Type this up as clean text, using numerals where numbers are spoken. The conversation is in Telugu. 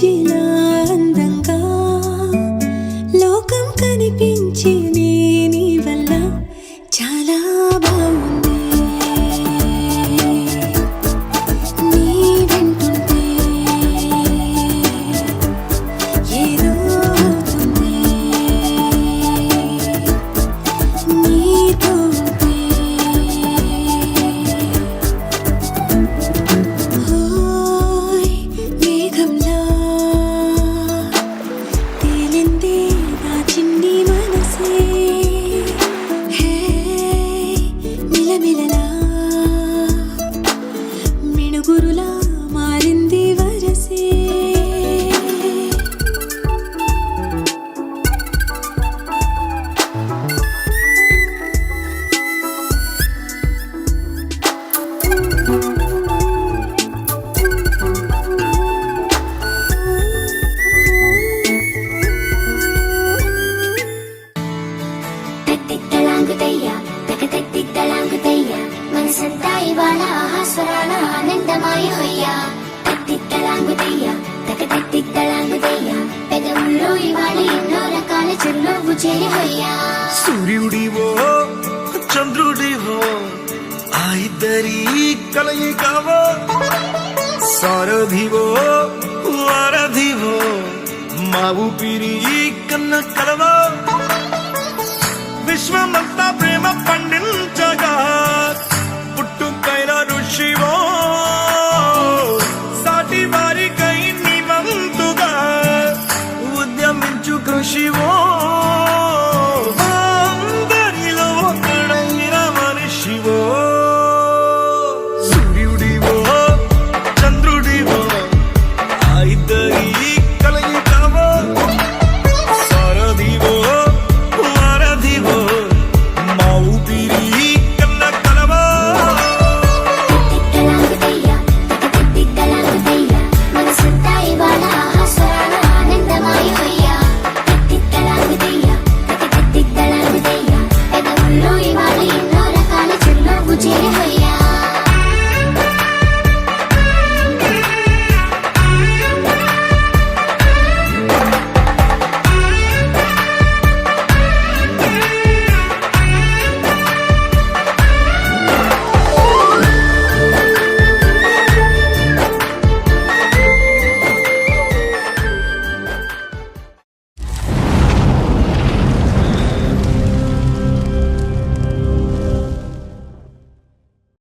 మించిన అందంగా లోకం కనిపించి నీ వల్ల చాలా బాగుంది. నీ వెంటుంటే ఏదో అవుతుంది. నీతో ఉంటే ఓయ్ మేఘంలా తేలిందే నా చిన్ని మనసే. హే మిలమిలలా మిణుగురులా మారింది వరసే. తట్టిత్తలాంగుతయ్యా తకతట్టిత్తలాంగుతయ్యా మనసంతా ఇవాళ ఆహాస్వరాల ఆనందమాయ హొయ్యా. తట్టిత్తలాంగుతయ్యా తకతట్టిత్తలాంగుతయ్యా పెదవుల్లో ఇవాళ ఎన్నో రకాల చిరునవ్వు చేరి హొయ్యా. సూర్యుడివో చంద్రుడివో ఆ ఇద్దరి కలయికవో సారథివో వారధివో మా ఊపిరి కన్న కలవో విశ్వమంతా ప్రేమ పండించగా పుట్టుకైన ఋషివో సాటి వారికై నివంతుగా ఉద్యమించు కృషివో